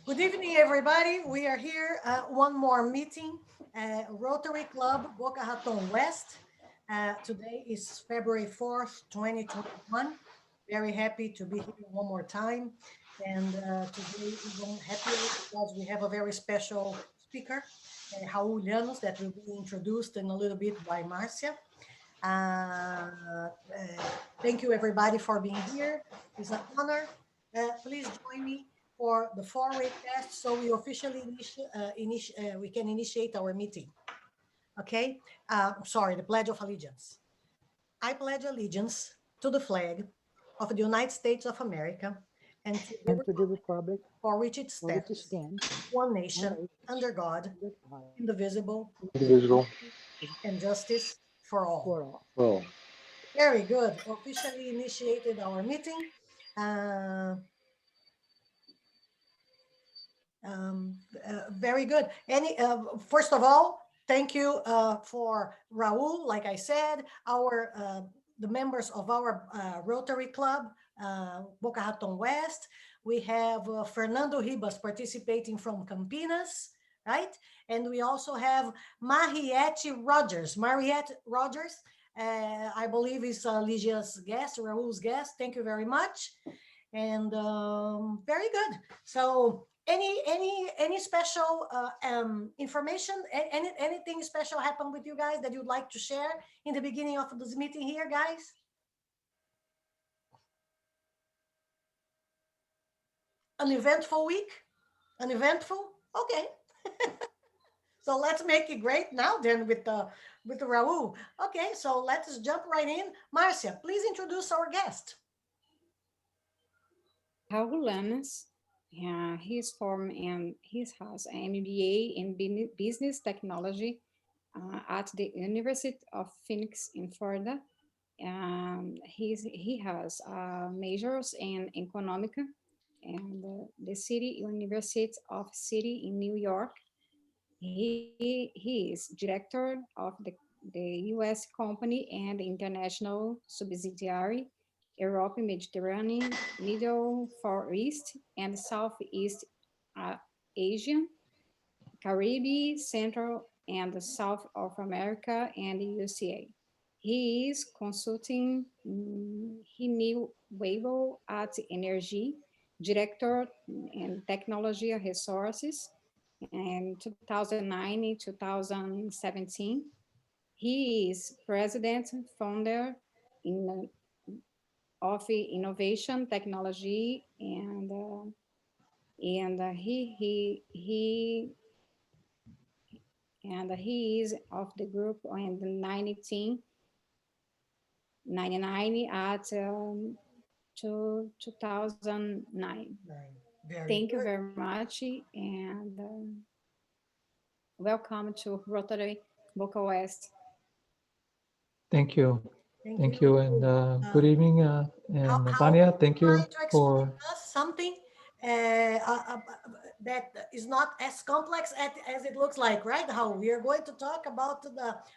Good evening, everybody. We are here, one more meeting, Rotary Club, Boca Raton West. Today is February 4th, 2021. Very happy to be here one more time. And today even happier because we have a very special speaker, Raul Llanos, that will be introduced in a little bit by Marcia. Thank you, everybody, for being here. It's an honor. Please join me for the four-way test, so we officially we can initiate our meeting. Okay. Sorry, the Pledge of Allegiance. I pledge allegiance to the flag of the United States of America and to the republic for which it stands, one nation, under God, indivisible, and justice for all. Very good. Officially initiated our meeting. Very good. First of all, thank you for Raul. Like I said, the members of our Rotary Club, Boca Raton West. We have Fernando Ribas participating from Campinas, right? And we also have Mariette Rogers. Mariette Rogers, I believe is Lígia's guest, Raul's guest. Thank you very much. And very good. So any special information, anything special happened with you guys that you'd like to share in the beginning of this meeting here, guys? An eventful week? Uneventful? Okay. So let's make it great now then with the Raul. Okay, so let's jump right in. Marcia, please introduce our guest. Raul Llanos. He's from and he has an MBA in business technology at the University of Phoenix in Florida. He has majors in economic and the University of City in New York. He is director of the U.S. company and international subsidiary Europe, Mediterranean, Middle Far East, and Southeast Asia, Caribbean, Central and South of America, and USA. He is consulting renewable at energy, director and technology resources in 2009 2017. He is president, founder of innovation technology, and he is of the group in 1999 at 2009. Thank you very much, and welcome to Rotary Boca West. Thank you. Thank you, and good evening, and Vania, thank you for something that is not as complex as it looks like, right? How we are going to talk about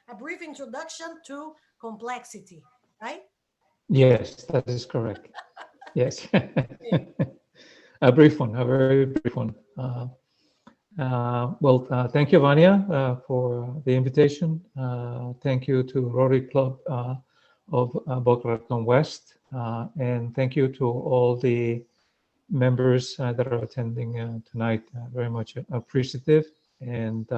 a brief introduction to complexity, right? Yes, that is correct. Yes, a brief one, a very brief one. Thank you, Vania, for the invitation. Thank you to Rotary Club of Boca Raton West, and thank you to all the members that are attending tonight. Very much appreciative, and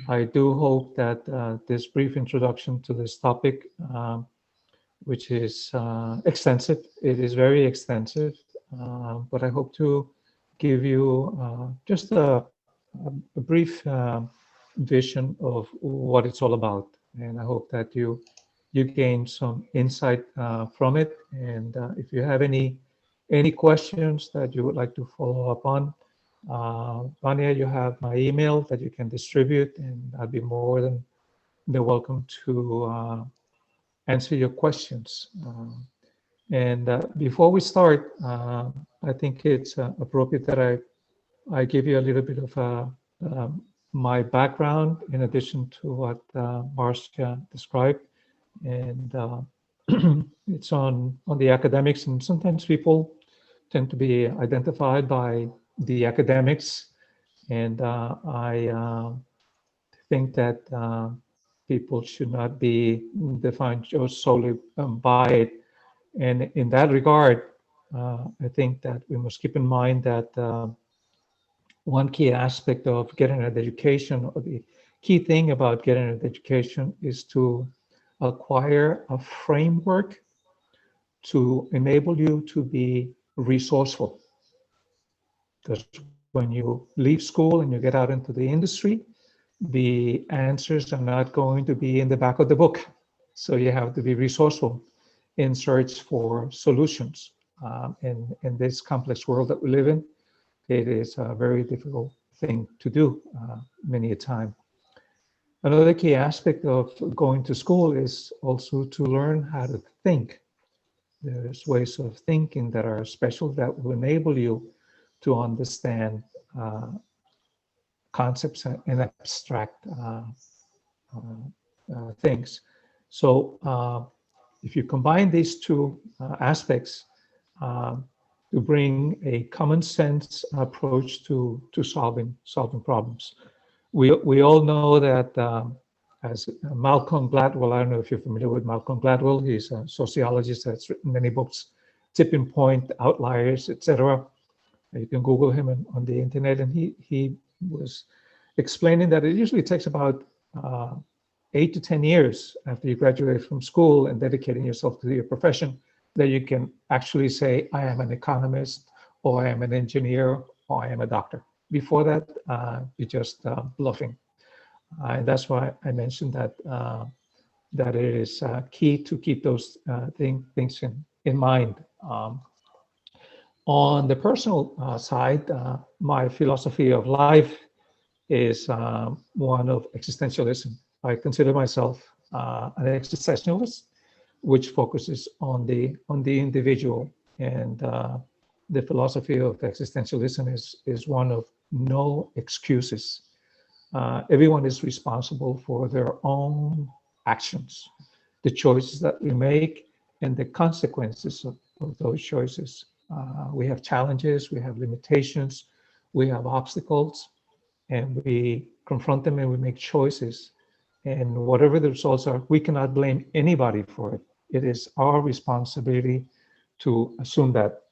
I do hope that this brief introduction to this topic, which is extensive, it is very extensive, but I hope to give you just a brief vision of what it's all about, and I hope that you gain some insight from it. And if you have any questions that you would like to follow up on, Vania, you have my email that you can distribute, and I'd be more than welcome to answer your questions. And before we start, I think it's appropriate that I give you a little bit of my background in addition to what Marcia described. And it's on the academics, and sometimes people tend to be identified by the academics, and I think that people should not be defined just solely by it. And in that regard, I think that we must keep in mind that one key aspect of getting an education, or the key thing about getting an education, is to acquire a framework to enable you to be resourceful. Because when you leave school and you get out into the industry, the answers are not going to be in the back of the book. So you have to be resourceful in search for solutions. In this complex world that we live in, it is a very difficult thing to do many a time. Another key aspect of going to school is also to learn how to think. There's ways of thinking that are special that will enable you to understand concepts and abstract things. So if you combine these two aspects to bring a common sense approach to solving problems. We all know that as Malcolm Gladwell, I don't know if you're familiar with Malcolm Gladwell, he's a sociologist that's written many books, Tipping Point, Outliers, etc. You can Google him on the internet, and he was explaining that it usually takes about 8 to 10 years after you graduate from school and dedicating yourself to your profession that you can actually say, I am an economist, or I am an engineer, or I am a doctor. Before that, you're just bluffing. And that's why I mentioned that that it is key to keep those things in mind. On the personal side, my philosophy of life is one of existentialism. I consider myself an existentialist, which focuses on the individual. And the philosophy of existentialism is one of no excuses. Everyone is responsible for their own actions, the choices that we make, and the consequences of those choices. We have challenges, we have limitations, we have obstacles, and we confront them and we make choices. And whatever the results are, we cannot blame anybody for it. It is our responsibility to assume that.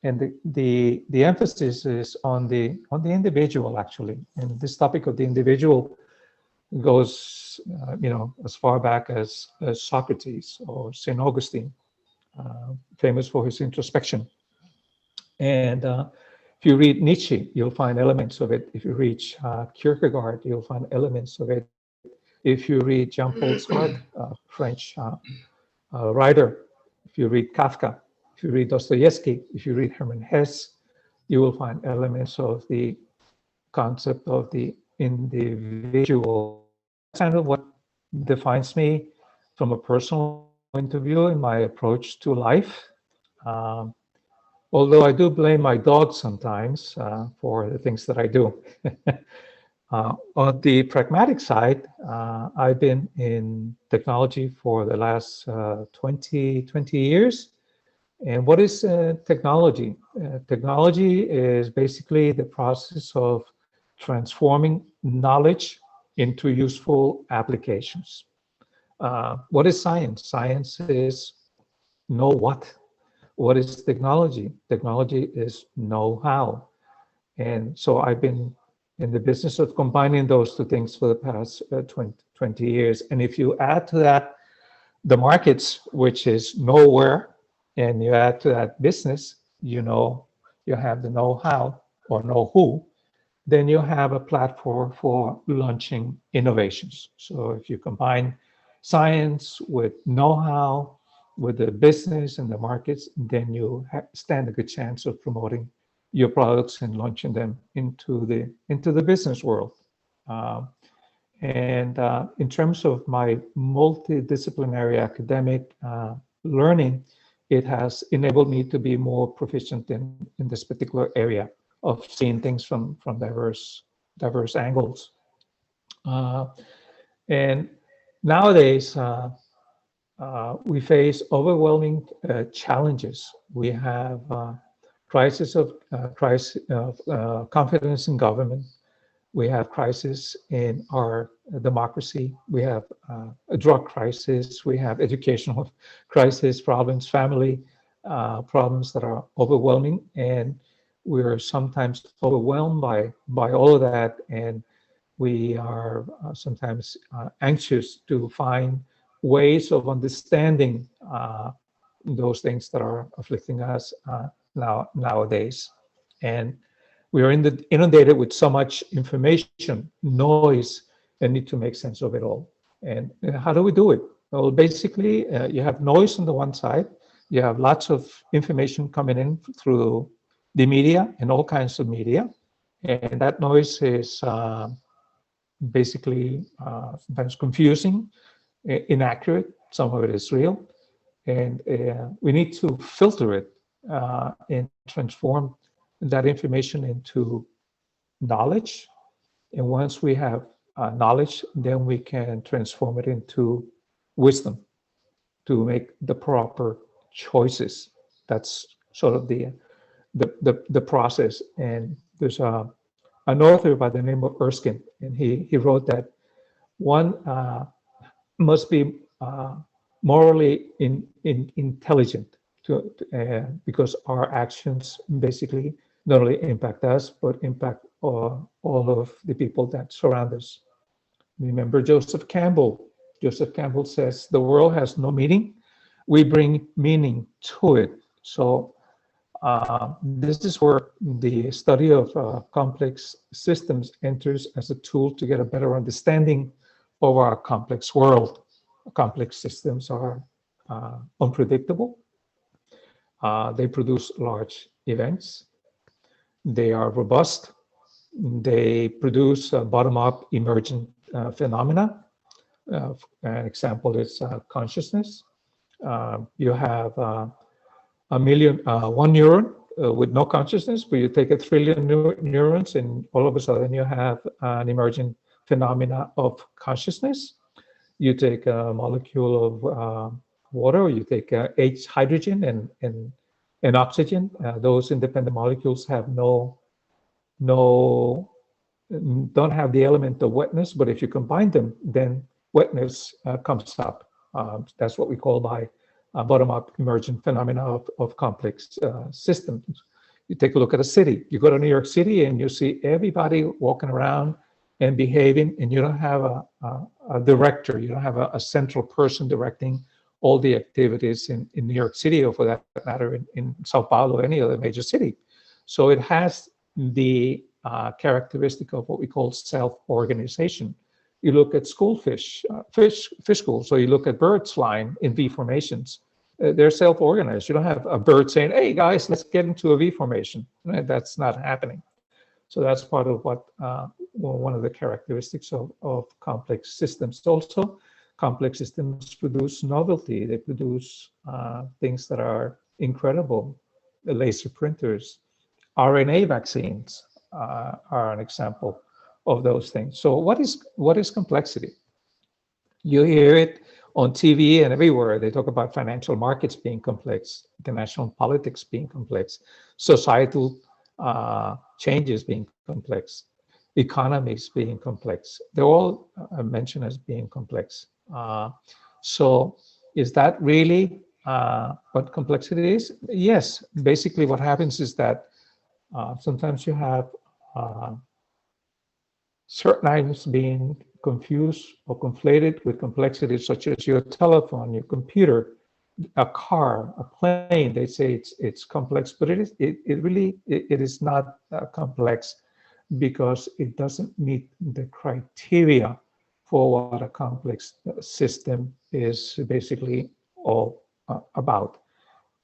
And the emphasis is on the individual, actually. And this topic of the individual goes, as far back as Socrates or St. Augustine, famous for his introspection. And if you read Nietzsche, you'll find elements of it. If you read Kierkegaard, you'll find elements of it. If you read Jean-Paul Sartre, French writer, if you read Kafka, if you read Dostoevsky, if you read Hermann Hesse, you will find elements of the concept of the individual. That's kind of what defines me from a personal point of view in my approach to life. Although I do blame my dog sometimes for the things that I do. On the pragmatic side, I've been in technology for the last 20 years. And what is technology? Technology is basically the process of transforming knowledge into useful applications. What is science? Science is know what. What is technology? Technology is know-how. And so I've been in the business of combining those two things for the past 20 years. And if you add to that the markets, which is nowhere, and you add to that business, you have the know-how or know who, then you have a platform for launching innovations. So if you combine science with know-how, with the business and the markets, then you stand a good chance of promoting your products and launching them into the business world. And in terms of my multidisciplinary academic learning, it has enabled me to be more proficient in this particular area of seeing things from diverse angles. And nowadays, we face overwhelming challenges. We have crisis of confidence in government. We have crisis in our democracy. We have a drug crisis. We have educational crisis problems, family problems that are overwhelming, and we're sometimes overwhelmed by all of that, and we are sometimes anxious to find ways of understanding those things that are afflicting us nowadays. And we are inundated with so much information, noise, and need to make sense of it all. And how do we do it? Well, basically, you have noise on the one side. You have lots of information coming in through the media and all kinds of media. And that noise is basically sometimes confusing, inaccurate. Some of it is real. And we need to filter it and transform that information into knowledge. And once we have knowledge, then we can transform it into wisdom to make the proper choices. That's sort of the process. And there's an author by the name of Erskine, and he wrote that one must be morally intelligent because our actions basically not only impact us, but impact all of the people that surround us. Remember Joseph Campbell. Joseph Campbell says, the world has no meaning. We bring meaning to it. So this is where the study of complex systems enters as a tool to get a better understanding of our complex world. Complex systems are unpredictable. They produce large events. They are robust. They produce bottom-up emergent phenomena. An example is consciousness. You have one neuron with no consciousness, but you take 1 trillion neurons, and all of a sudden you have an emergent phenomena of consciousness. You take a molecule of water, you take H hydrogen and oxygen. Those independent molecules have don't have the element of wetness, but if you combine them, then wetness comes up. That's what we call by bottom-up emergent phenomena of complex systems. You take a look at a city. You go to New York City and you see everybody walking around and behaving, and you don't have a director. You don't have a central person directing all the activities in New York City, or for that matter, in Sao Paulo, any other major city. So it has the characteristic of what we call self-organization. You look at fish schools, so you look at birds flying in V formations. They're self-organized. You don't have a bird saying, hey guys, let's get into a V formation. That's not happening. So that's part of what one of the characteristics of complex systems. Also, complex systems produce novelty. They produce things that are incredible. The laser printers, RNA vaccines are an example of those things. So what is complexity? You hear it on TV and everywhere. They talk about financial markets being complex, international politics being complex, societal changes being complex, economies being complex. They're all mentioned as being complex. So is that really what complexity is? Yes. Basically what happens is that sometimes you have certain items being confused or conflated with complexity, such as your telephone, your computer, a car, a plane. They say it's complex, but it is not complex because it doesn't meet the criteria for what a complex system is basically all about.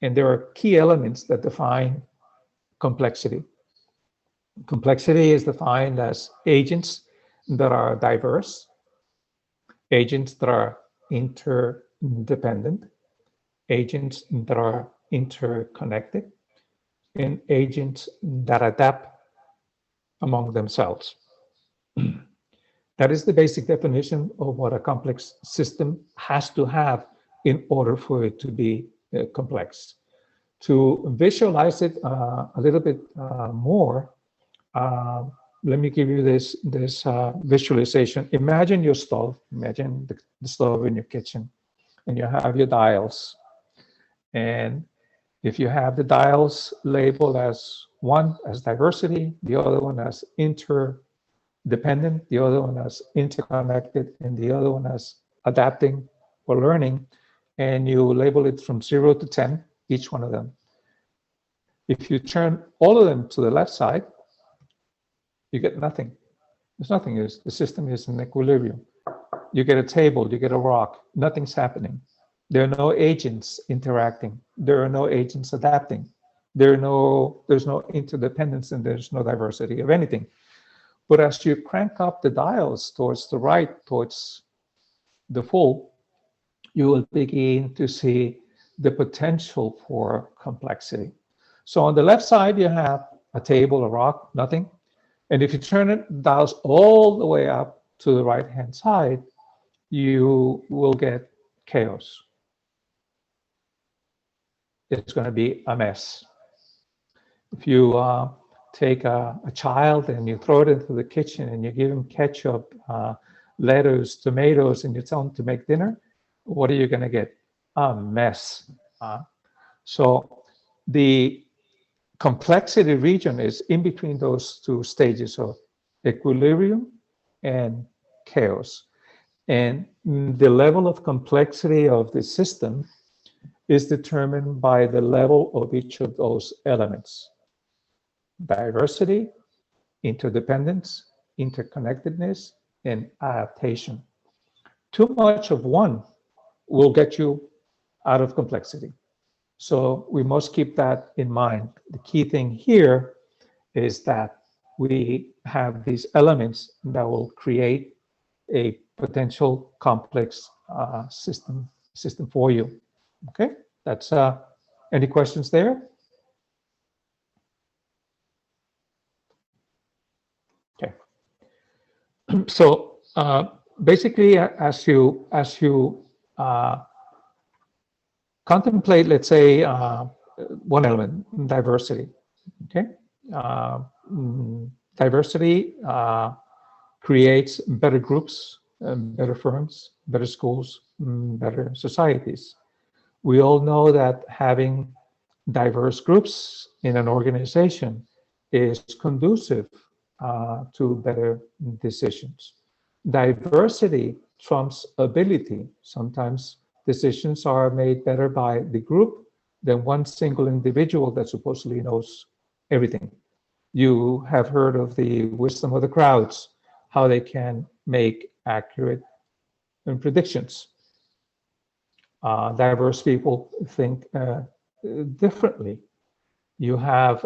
And there are key elements that define complexity. Complexity is defined as agents that are diverse, agents that are interdependent, agents that are interconnected, and agents that adapt among themselves. That is the basic definition of what a complex system has to have in order for it to be complex. To visualize it a little bit more, let me give you this visualization. Imagine your stove. Imagine the stove in your kitchen, and you have your dials. And if you have the dials labeled as one as diversity, the other one as interdependent, the other one as interconnected, and the other one as adapting or learning, and you label it from 0 to 10, each one of them. If you turn all of them to the left side, you get nothing. There's nothing. The system is in equilibrium. You get a table, you get a rock, nothing's happening. There are no agents interacting. There are no agents adapting. There's no interdependence, and there's no diversity of anything. But as you crank up the dials towards the right, towards the full, you will begin to see the potential for complexity. So on the left side, you have a table, a rock, nothing. And if you turn it dials all the way up to the right-hand side, you will get chaos. It's going to be a mess. If you take a child and you throw it into the kitchen and you give him ketchup, lettuce, tomatoes, and you tell him to make dinner, what are you going to get? A mess. So the complexity region is in between those two stages of equilibrium and chaos. And the level of complexity of the system is determined by the level of each of those elements: diversity, interdependence, interconnectedness, and adaptation. Too much of one will get you out of complexity. So we must keep that in mind. The key thing here is that we have these elements that will create a potential complex system for you. Okay, that's any questions there? Okay. So basically, as you contemplate, let's say, one element, diversity. Okay, diversity creates better groups, better firms, better schools, better societies. We all know that having diverse groups in an organization is conducive to better decisions. Diversity trumps ability. Sometimes decisions are made better by the group than one single individual that supposedly knows everything. You have heard of the wisdom of the crowds, how they can make accurate predictions. Diverse people think differently. You have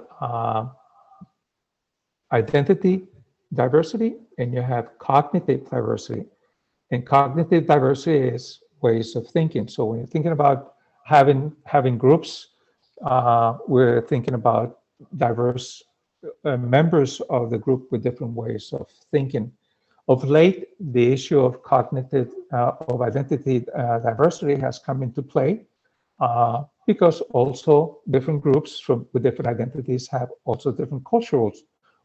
identity diversity, and you have cognitive diversity. And cognitive diversity is ways of thinking. So when you're thinking about having groups, we're thinking about diverse members of the group with different ways of thinking. Of late, the issue of cognitive, of identity diversity has come into play because also different groups with different identities have also different cultural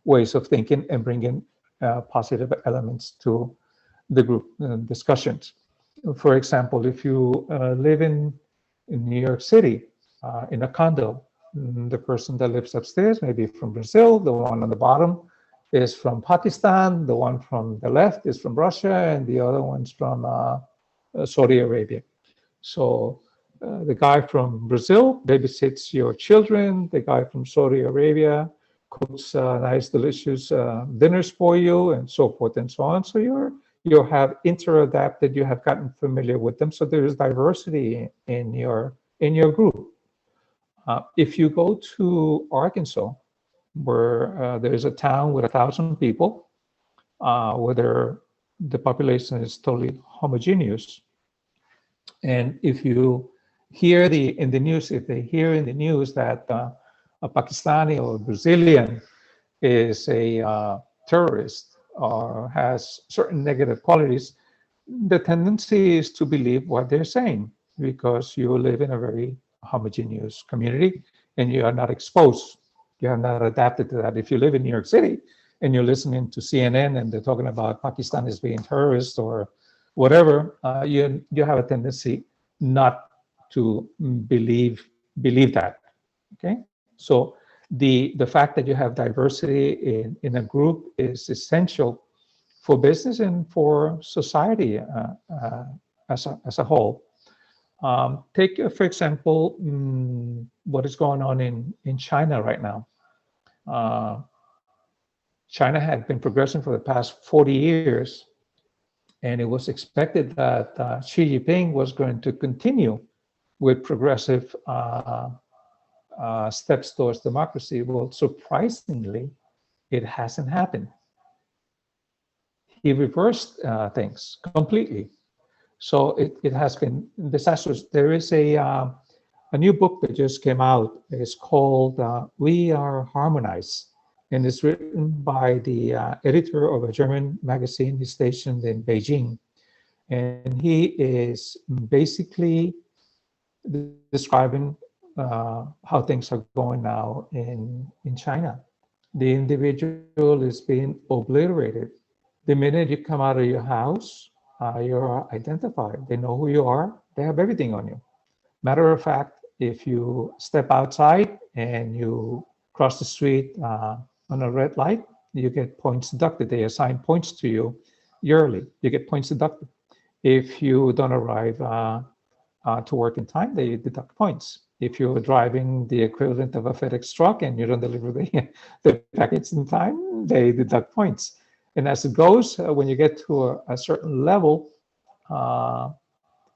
ways of thinking and bringing positive elements to the group discussions. For example, if you live in New York City in a condo, the person that lives upstairs may be from Brazil, the one on the bottom is from Pakistan, the one from the left is from Russia, and the other one's from Saudi Arabia. So the guy from Brazil babysits your children, the guy from Saudi Arabia cooks nice, delicious dinners for you, and so forth and so on. So you have interadapted, you have gotten familiar with them. So there is diversity in your group. If you go to Arkansas, where there's a town with 1,000 people, where the population is totally homogeneous, and if you hear in the news that a Pakistani or Brazilian is a terrorist or has certain negative qualities, the tendency is to believe what they're saying because you live in a very homogeneous community and you are not exposed. You have not adapted to that. If you live in New York City and you're listening to CNN and they're talking about Pakistan as being terrorist or whatever, you have a tendency not to believe that. Okay, so the fact that you have diversity in a group is essential for business and for society as a whole. Take, for example, what is going on in China right now. China had been progressing for the past 40 years, and it was expected that Xi Jinping was going to continue with progressive steps towards democracy. Well, surprisingly, it hasn't happened. He reversed things completely. So it has been disastrous. There is a new book that just came out. It's called We Are Harmonized, and it's written by the editor of a German magazine. He's stationed in Beijing, and he is basically describing how things are going now in China. The individual is being obliterated. The minute you come out of your house, you're identified. They know who you are. They have everything on you. Matter of fact, if you step outside and you cross the street on a red light, you get points deducted. They assign points to you yearly. You get points deducted. If you don't arrive to work in time, they deduct points. If you're driving the equivalent of a FedEx truck and you don't deliver the package in time, they deduct points. And as it goes, when you get to a certain level,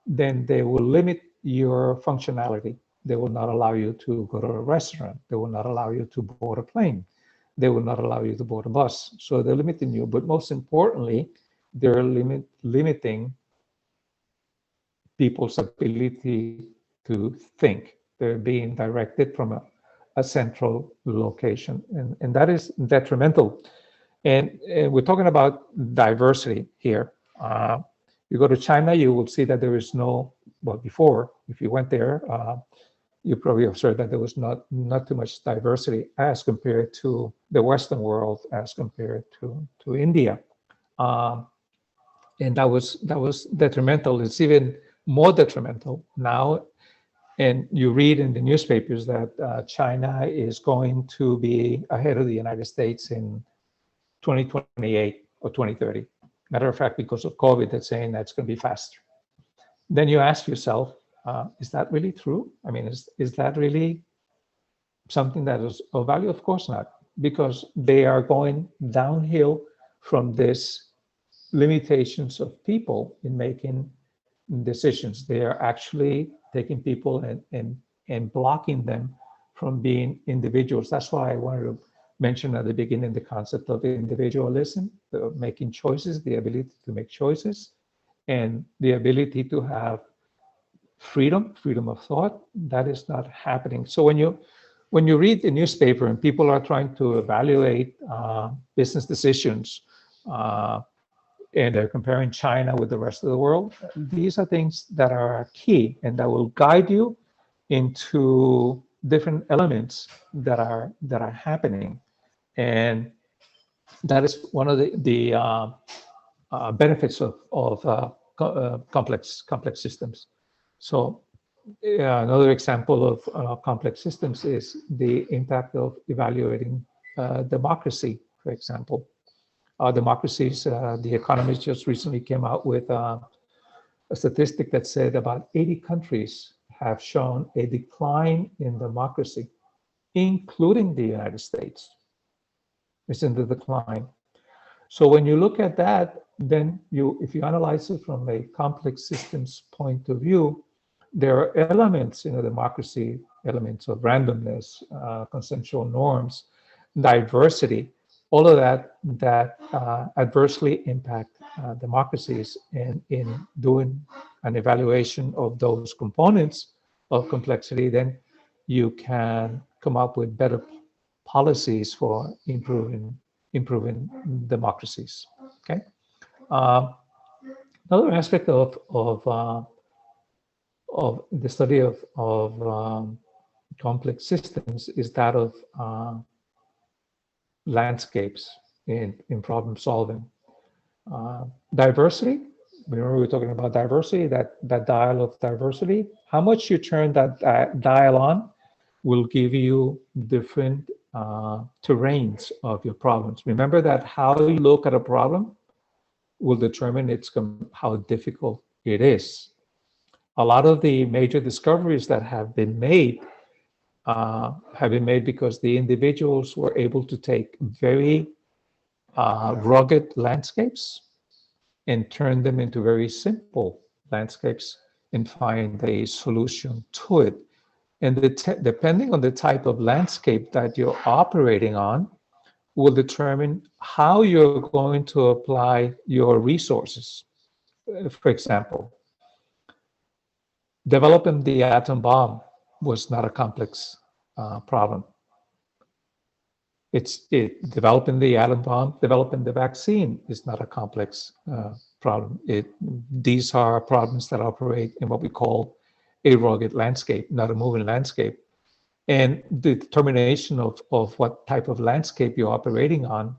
then they will limit your functionality. They will not allow you to go to a restaurant. They will not allow you to board a plane. They will not allow you to board a bus. So they're limiting you. But most importantly, they're limiting people's ability to think. They're being directed from a central location. And that is detrimental. And we're talking about diversity here. You go to China, you will see that there is no, well, before, if you went there, you probably observed that there was not too much diversity as compared to the Western world, as compared to India. And that was detrimental. It's even more detrimental now. And you read in the newspapers that China is going to be ahead of the United States in 2028 or 2030. Matter of fact, because of COVID, they're saying that's going to be faster. Then you ask yourself, is that really true? I mean, is that really something that is of value? Of course not, because they are going downhill from this limitations of people in making decisions. They are actually taking people and blocking them from being individuals. That's why I wanted to mention at the beginning the concept of individualism, making choices, the ability to make choices, and the ability to have freedom of thought. That is not happening. So when you read the newspaper and people are trying to evaluate business decisions, and they're comparing China with the rest of the world, these are things that are key and that will guide you into different elements that are happening. And that is one of the benefits of complex systems. So another example of complex systems is the impact of evaluating democracy, for example. Democracies, The Economist just recently came out with a statistic that said about 80 countries have shown a decline in democracy, including the United States. It's in the decline. So when you look at that, then if you analyze it from a complex systems point of view, there are elements in a democracy, elements of randomness, consensual norms, diversity, all of that adversely impact democracies. And in doing an evaluation of those components of complexity, then you can come up with better policies for improving democracies. Okay. Another aspect of the study of complex systems is that of landscapes in problem solving. Diversity, remember we were talking about diversity, that dial of diversity. How much you turn that dial on will give you different terrains of your problems. Remember that how you look at a problem will determine how difficult it is. A lot of the major discoveries that have been made because the individuals were able to take very rugged landscapes and turn them into very simple landscapes and find a solution to it. And depending on the type of landscape that you're operating on will determine how you're going to apply your resources. For example, developing the atom bomb was not a complex problem. Developing the atom bomb, developing the vaccine is not a complex problem. These are problems that operate in what we call a rugged landscape, not a moving landscape. And the determination of what type of landscape you're operating on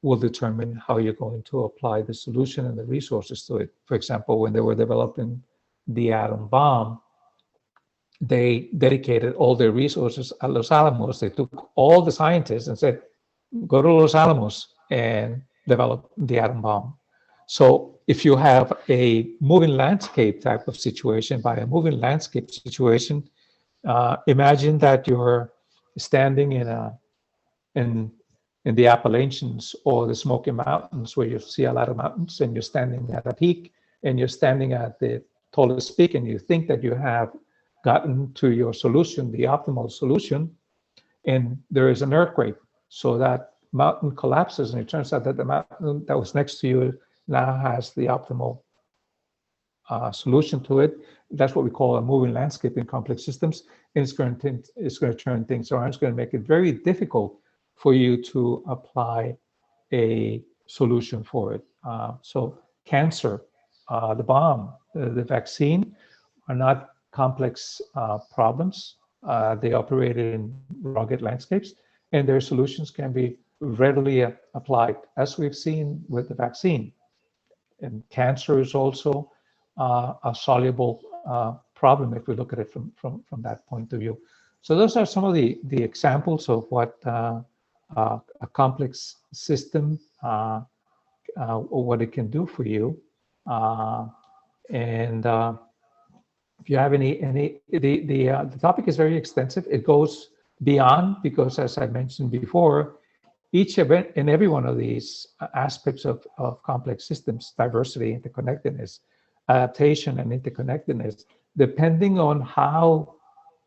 will determine how you're going to apply the solution and the resources to it. For example, when they were developing the atom bomb, they dedicated all their resources at Los Alamos. They took all the scientists and said, go to Los Alamos and develop the atom bomb. So if you have a moving landscape type of situation, by a moving landscape situation, imagine that you're standing in the Appalachians or the Smoky Mountains, where you see a lot of mountains, and you're standing at a peak, and you're standing at the tallest peak, and you think that you have gotten to your solution, the optimal solution, and there is an earthquake. So that mountain collapses, and it turns out that the mountain that was next to you now has the optimal solution to it. That's what we call a moving landscape in complex systems. And it's going to turn things around. It's going to make it very difficult for you to apply a solution for it. So cancer, the bomb, the vaccine are not complex problems. They operate in rugged landscapes, and their solutions can be readily applied, as we've seen with the vaccine. And cancer is also a soluble problem if we look at it from that point of view. So those are some of the examples of what a complex system, what it can do for you. And if you have the topic is very extensive. It goes beyond, because as I mentioned before, each event in every one of these aspects of complex systems, diversity, interconnectedness, adaptation, and interconnectedness, depending on how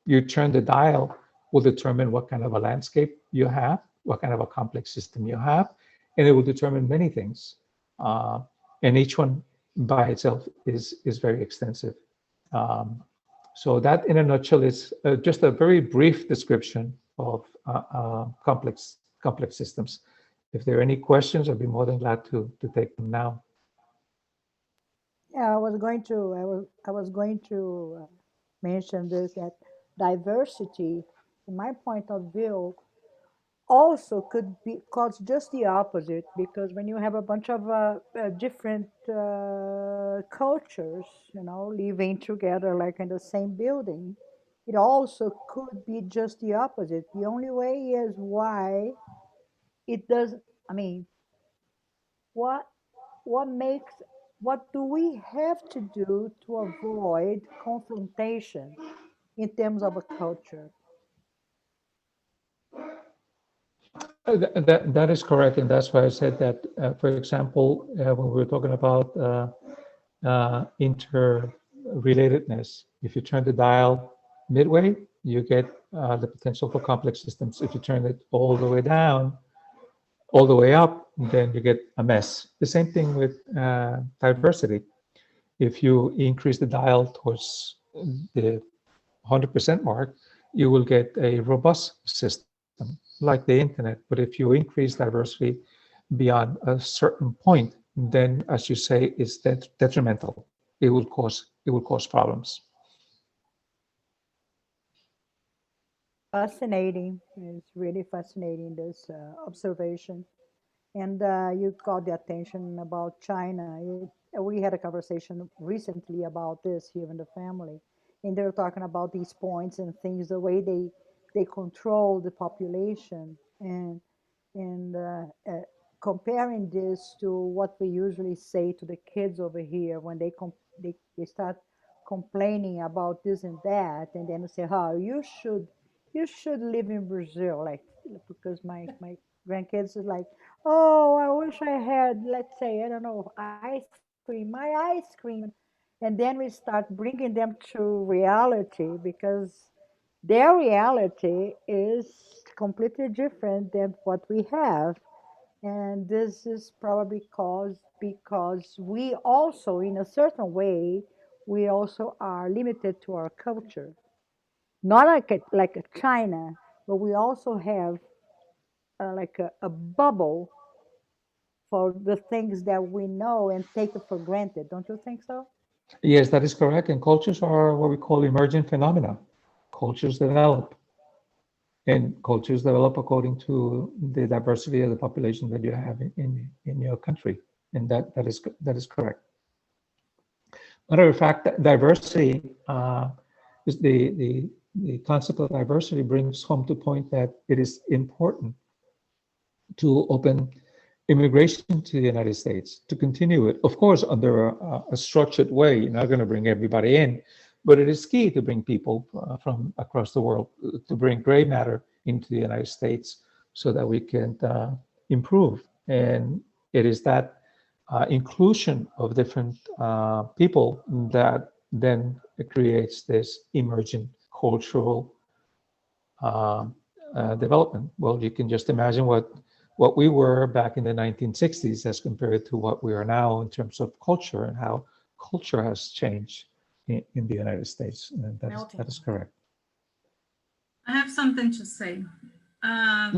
you turn the dial, will determine what kind of a landscape you have, what kind of a complex system you have, and it will determine many things. And each one by itself is very extensive. So that, in a nutshell, is just a very brief description of complex systems. If there are any questions, I'd be more than glad to take them now. Yeah, I was going to mention this, that diversity, from my point of view, also could be cause just the opposite, because when you have a bunch of different cultures, living together like in the same building, it also could be just the opposite. The only way is why it does. I mean, what do we have to do to avoid confrontation in terms of a culture? That is correct, and that's why I said that, for example, when we were talking about interrelatedness, if you turn the dial midway, you get the potential for complex systems. If you turn it all the way down, all the way up, then you get a mess. The same thing with diversity. If you increase the dial towards the 100% mark, you will get a robust system like the internet. But if you increase diversity beyond a certain point, then, as you say, it's detrimental. It will cause problems. fascinating. It's really fascinating, this observation. And you got the attention about China. We had a conversation recently about this here in the family. And they're talking about these points and things, the way they control the population. And comparing this to what we usually say to the kids over here when they start complaining about this and that, and then we say, "Oh, you should live in Brazil," like, because my grandkids is like, "Oh, I wish I had, let's say, I don't know, ice cream, my ice cream," and then we start bringing them to reality, because their reality is completely different than what we have. And this is probably caused because we also, in a certain way, we also are limited to our culture. Not like a China, but we also have like a bubble for the things that we know and take it for granted. Don't you think so? Yes, that is correct. And cultures are what we call emergent phenomena. Cultures develop, and cultures develop according to the diversity of the population that you have in your country. And that is correct. Matter of fact, diversity is the concept of diversity brings home to point that it is important to open immigration to the United States, to continue it, of course, under a structured way. You're not going to bring everybody in, but it is key to bring people from across the world, to bring gray matter into the United States so that we can improve. And it is that inclusion of different people that then creates this emergent cultural development. Well, you can just imagine what we were back in the 1960s as compared to what we are now in terms of culture, and how culture has changed in the United States. And that is correct. I have something to say.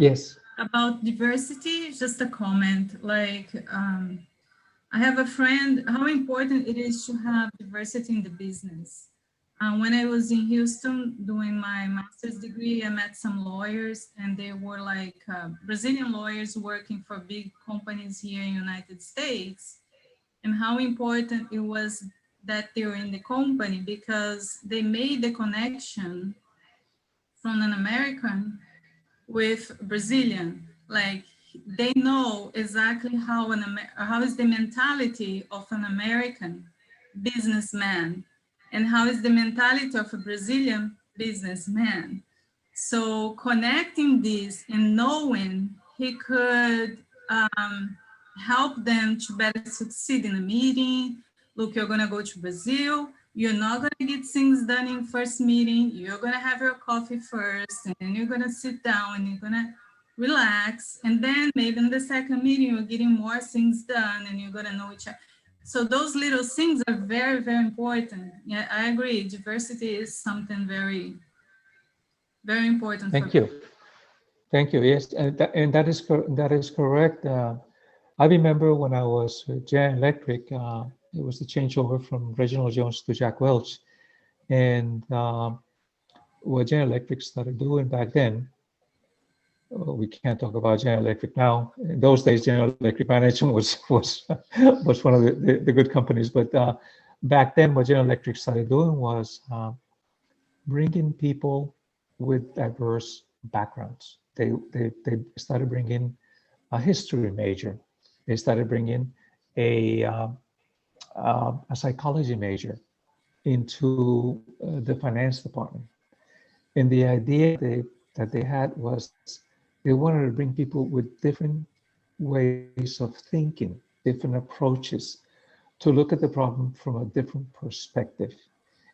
Yes. About diversity, just a comment. Like, I have a friend, how important it is to have diversity in the business. When I was in Houston doing my master's degree, I met some lawyers, and they were like Brazilian lawyers working for big companies here in the United States, and how important it was that they were in the company, because they made the connection from an American with Brazilian. Like, they know exactly how is the mentality of an American businessman, and how is the mentality of a Brazilian businessman. So connecting this and knowing he could help them to better succeed in a meeting. Look, you're gonna go to Brazil, you're not gonna get things done in first meeting, you're gonna have your coffee first, and then you're gonna sit down and you're gonna relax, and then maybe in the second meeting you're getting more things done and you're gonna know each other. So those little things are very, very important. Yeah, I agree. Diversity is something very, very important. Thank you. Thank you. Yes, and that is correct. I remember when I was with General Electric, it was the changeover from Reginald Jones to Jack Welch, and what General Electric started doing back then. We can't talk about General Electric now. In those days, General Electric Management was one of the good companies. But back then, what General Electric started doing was bringing people with diverse backgrounds. They started bringing a history major. They started bringing a psychology major into the finance department. And the idea that they had was they wanted to bring people with different ways of thinking, different approaches, to look at the problem from a different perspective.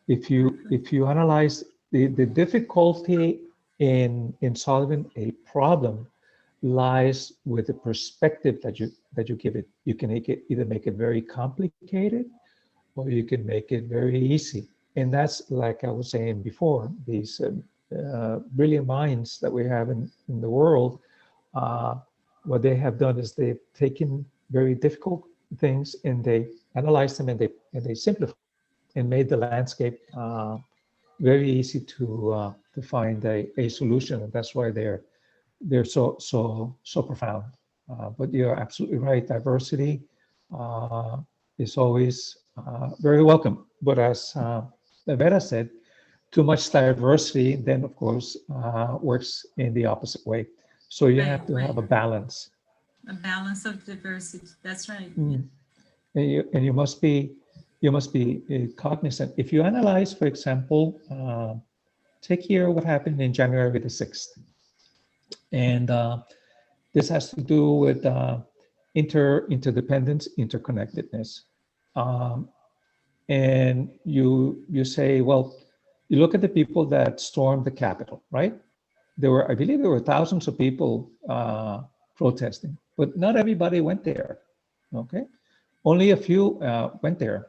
If you analyze the difficulty in solving a problem lies with the perspective that you give it. You can either make it very complicated, or you can make it very easy. And that's, like I was saying before, these brilliant minds that we have in the world, what they have done is they've taken very difficult things and they analyzed them, and they simplified and made the landscape very easy to find a solution, and that's why they're so profound. But you're absolutely right. Diversity is always very welcome. But as Vera said, too much diversity then, of course, works in the opposite way. So you have to have a balance. A balance of diversity. That's right. Mm. And you must be cognizant. If you analyze, for example, take here what happened in January the 6th. And this has to do with interdependence, interconnectedness. And you say, well, you look at the people that stormed the Capitol, right? I believe there were thousands of people protesting, but not everybody went there, okay? Only a few went there.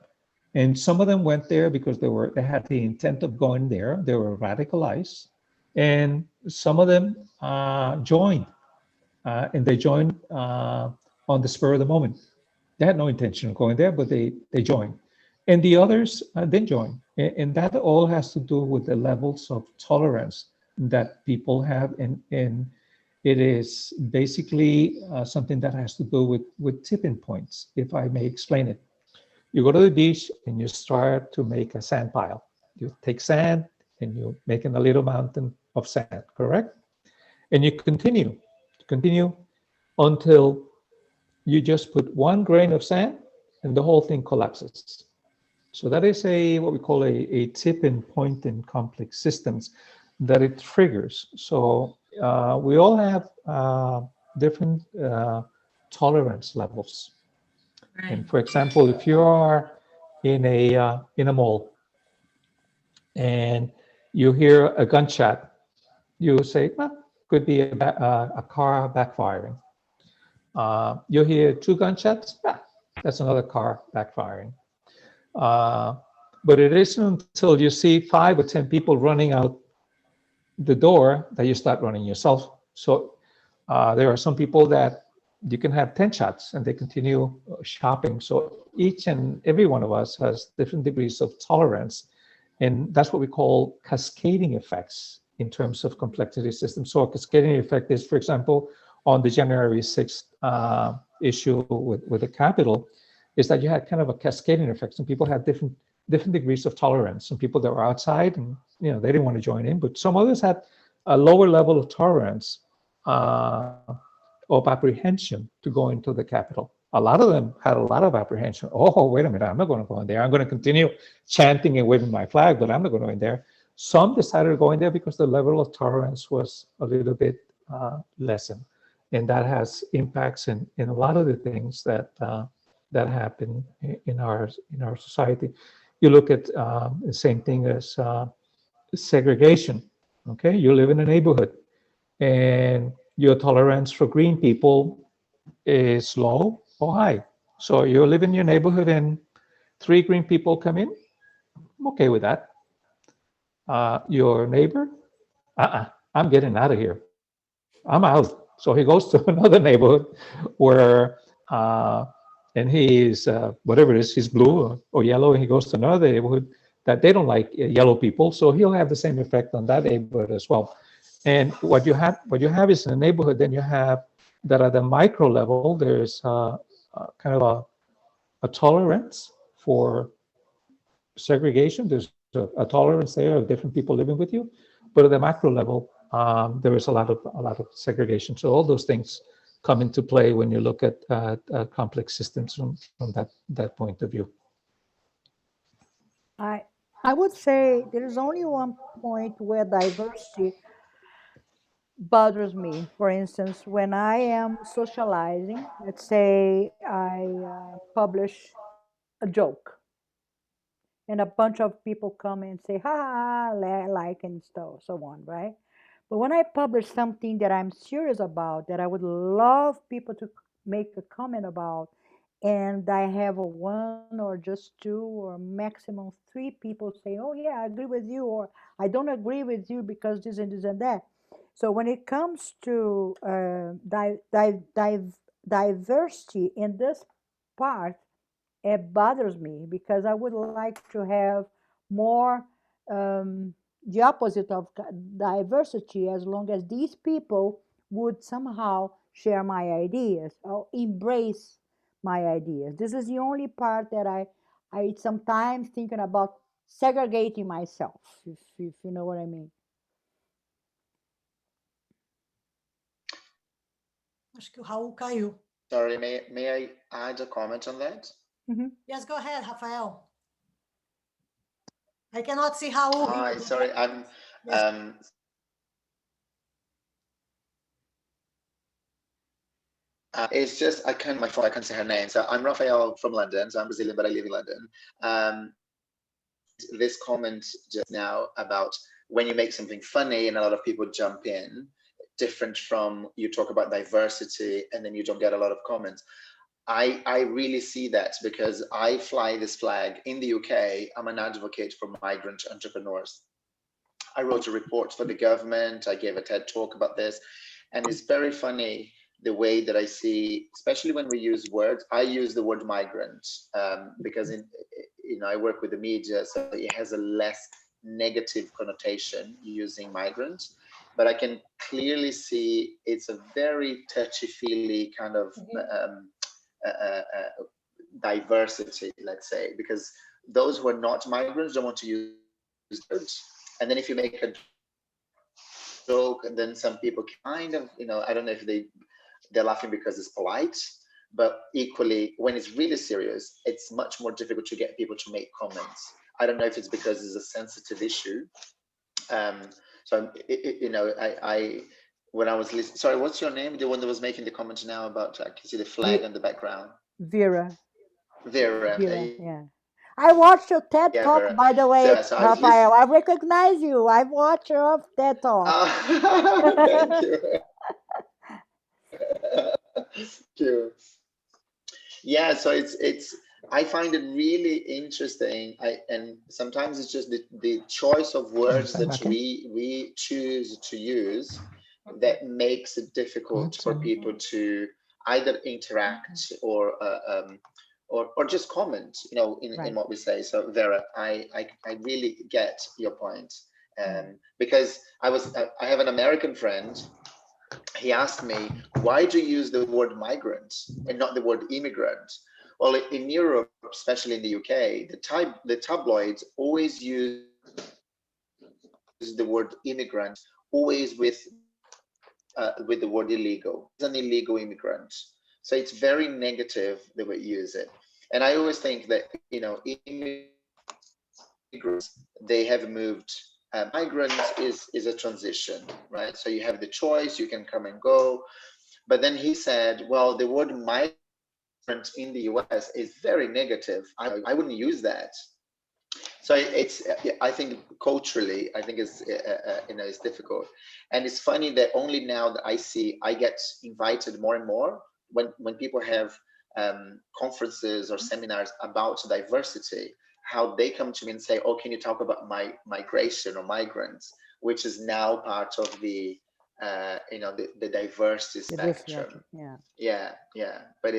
And some of them went there because they had the intent of going there. They were radicalized. And some of them joined. And they joined on the spur of the moment. They had no intention of going there, but they joined. And the others didn't join. And that all has to do with the levels of tolerance that people have. And it is basically something that has to do with tipping points, if I may explain it. You go to the beach and you start to make a sand pile. You take sand and you make a little mountain of sand, correct? And you continue until you just put one grain of sand and the whole thing collapses. So that is what we call a tipping point in complex systems that it triggers. So we all have different tolerance levels. Right. And for example, if you are in a mall and you hear a gunshot, you say, well, could be a car backfiring. You hear two gunshots, that's another car backfiring. But it isn't until you see 5 or 10 people running out the door that you start running yourself. So there are some people that you can have 10 shots and they continue shopping. So each and every one of us has different degrees of tolerance. And that's what we call cascading effects in terms of complexity systems. So a cascading effect is, for example, on the January 6th issue with the Capitol, is that you had kind of a cascading effect. Some people had different degrees of tolerance. Some people that were outside and they didn't want to join in, but some others had a lower level of tolerance of apprehension to go into the Capitol. A lot of them had a lot of apprehension. Oh, wait a minute, I'm not going to go in there. I'm going to continue chanting and waving my flag, but I'm not going to go in there. Some decided to go in there because the level of tolerance was a little bit lessened. And that has impacts in a lot of the things that happen in our society. You look at the same thing as segregation. Okay, you live in a neighborhood, and your tolerance for green people is low or high. So you live in your neighborhood, and 3 green people come in. I'm okay with that. Your neighbor, I'm getting out of here. I'm out. So he goes to another neighborhood where, and he's, whatever it is, he's blue or yellow, and he goes to another neighborhood that they don't like yellow people. So he'll have the same effect on that neighborhood as well. And what you have is in a neighborhood, then you have that at the micro level, there's kind of a tolerance for segregation. There's a tolerance there of different people living with you. But at the macro level, there is a lot of segregation. So all those things come into play when you look at complex systems from that point of view. I would say there is only one point where diversity bothers me. For instance, when I am socializing, let's say I publish a joke, and a bunch of people come and say, ha, like, and so on, right? But when I publish something that I'm serious about, that I would love people to make a comment about, and I have a 1 or just 2 or maximum 3 people say, oh yeah, I agree with you, or I don't agree with you because this and this and that. So when it comes to diversity in this part, it bothers me because I would like to have more the opposite of diversity, as long as these people would somehow share my ideas or embrace my ideas. This is the only part that I sometimes thinking about segregating myself, if you know what I mean. Acho que o Raul caiu. Sorry, may I add a comment on that? Yes, go ahead, Rafael. I cannot see Raul. Hi, sorry, I'm Yes. it's just I can't my phone. I can't say her name. So I'm Rafael from London. So I'm Brazilian, but I live in London. This comment just now about when you make something funny and a lot of people jump in, different from you talk about diversity and then you don't get a lot of comments. I really see that because I fly this flag in the UK. I'm an advocate for migrant entrepreneurs. I wrote a report for the government. I gave a TED talk about this, and it's very funny the way that I see, especially when we use words. I use the word migrant because I work with the media, so it has a less negative connotation using migrant. But I can clearly see it's a very touchy-feely kind of diversity, let's say, because those who are not migrants don't want to use words. And then if you make a joke, and then some people kind of, I don't know if they're laughing because it's polite, but equally, when it's really serious, it's much more difficult to get people to make comments. I don't know if it's because it's a sensitive issue. So, when I was listening, sorry, what's your name? The one that was making the comment now about, I can see the flag on the background. Vera. Vera. Yeah. I watched your TED talk, Vera. by the way, So Rafael. I recognize you. I've watched your TED talk. Thank you. Thank you. Yeah, so it's I find it really interesting. And sometimes it's just the choice of words that we choose to use that makes it difficult for people to either interact or just comment, in what we say. So Vera, I really get your point, because I have an American friend. He asked me, why do you use the word migrant and not the word immigrant? Well, in Europe, especially in the UK, the tabloids always use the word immigrant, always with the word illegal. It's an illegal immigrant. So it's very negative the way you use it. And I always think that, immigrants, they have moved. Migrants is a transition, right? So you have the choice, you can come and go. But then he said, well, the word migrant in the US is very negative. I wouldn't use that. So I think culturally, I think it's difficult. And it's funny that only now that I get invited more and more when people have conferences or seminars about diversity, how they come to me and say, oh, can you talk about migration or migrants, which is now part of the diversity spectrum. Yeah. But